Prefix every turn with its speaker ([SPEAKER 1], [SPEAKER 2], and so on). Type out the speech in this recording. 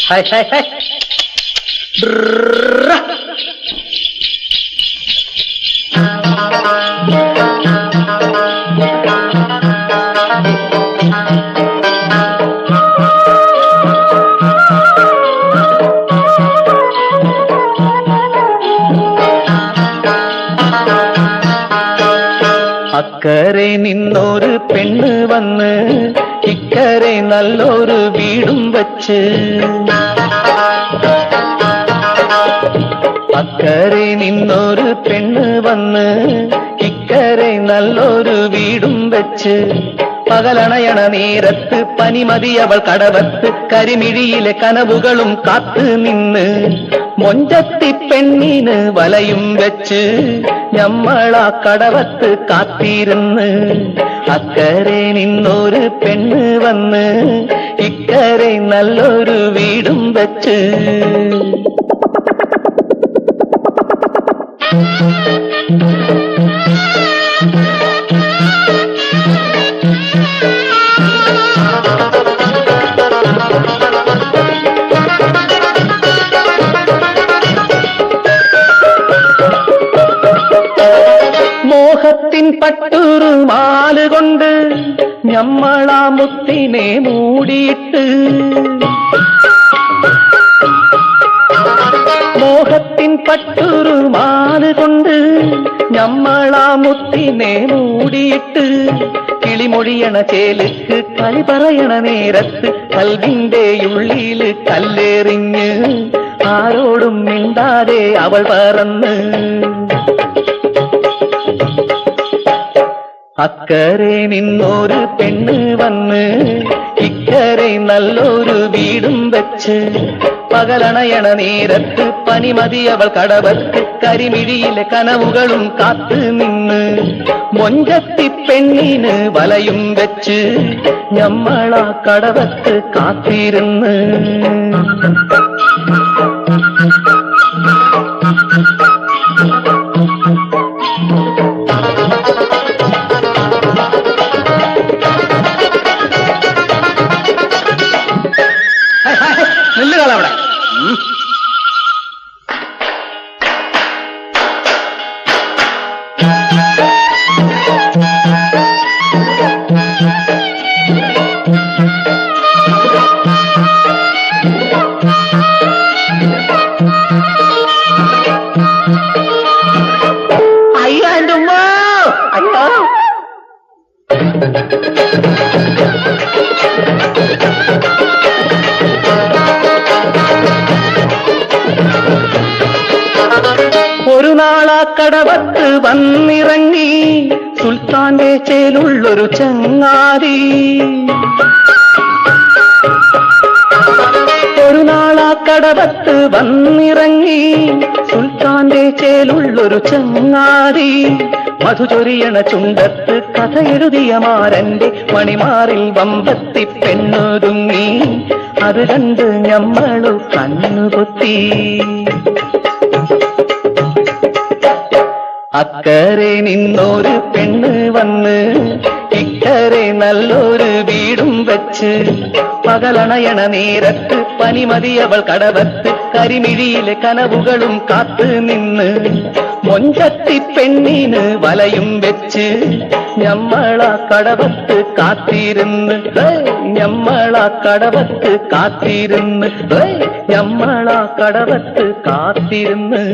[SPEAKER 1] Hi hi hi. അക്കരെ നിന്നൊരു പെണ്ണ് വന്ന് ഇക്കരെ നല്ലൊരു വീടും വച്ച്. അക്കരെ നിന്നൊരു പെണ്ണ് വന്ന് ഇക്കരെ നല്ലൊരു വീടും വെച്ച്. പകലണയണ നേരത്ത് പനിമതിയവൾ കടവത്ത് കരിമിഴിയിലെ കനവുകളും കാത്ത് നിന്ന്. മൊഞ്ചത്തി പെണ്ണിന് വലയും വെച്ച് ഞമ്മളാ കടവത്ത് കാത്തിരുന്ന്. അക്കരെ നിന്നൊരു പെണ്ണ് വന്ന് ഇക്കരെ നല്ലൊരു വീടും വെച്ച്. മോഹത്തിൻ പട്ടുറുമാലുകൊണ്ട് ഞമ്മളാ മുത്തിനെ മൂടിയിട്ട്. മോഹത്തിൻ പട്ടുറുമാലുകൊണ്ട് ഞമ്മളാ മുത്തിനെ മൂടിയിട്ട്. കിളിമൊഴിയണ ചേലുക്ക് കളി പറയണ നേരത്ത് കൽവിന്റെ ഉള്ളില് കല്ലെറിഞ്ഞ് ആരോടും മിണ്ടാതെ അവൾ പറന്ന്. അക്കരെ നിന്നൊരു പെണ്ണ് വന്ന് ഇക്കരെ നല്ലൊരു വീടും വെച്ച്. പകലണയണ നേരത്ത് പനിമതിയവൾ കടവത്ത് കരിമിഴിയിലെ കനവുകളും കാത്ത് നിന്ന്. മൊഞ്ചത്തി പെണ്ണിന് വലയും വെച്ച് ഞമ്മളാ കടവത്ത് കാത്തിരുന്ന്. നില്ലുകളവിടെ. അയ്യോ എൻ്റെ ഉമ്മ, അയ്യോ. ഒരു നാളാ കടവത്ത് വന്നിറങ്ങി സുൽത്താന്റെ ചേലുള്ളൊരു ചങ്ങാതി. ഒരു നാളാ കടവത്ത് വന്നിറങ്ങി സുൽത്താന്റെ ചേലുള്ളൊരു ചങ്ങാതി. മധുചൊരിയണ ചുണ്ടത്ത് കഥ എഴുതിയ മാരന്റെ മണിമാറിൽ വമ്പത്തി പെണ്ണൊതുങ്ങി. അത് കണ്ട് ഞമ്മളു കണ്ണുപൊത്തി. അക്കരെ നിന്നൊരു പെണ്ണ് വന്ന് ഇക്കരെ നല്ലൊരു വീടും വെച്ച്. പകലണയണ നേരത്ത് പനിമതിയവൾ കടവത്ത് കരിമിഴിയിലെ കനവുകളും കാത്ത് നിന്ന്. മൊഞ്ചത്തി പെണ്ണിന് വലയും വെച്ച് ഞമ്മളാ കടവത്ത് കാത്തിരുന്ന്. ഞമ്മളാ കടവത്ത് കാത്തിരുന്ന്. ഞമ്മളാ കടവത്ത് കാത്തിരുന്ന്.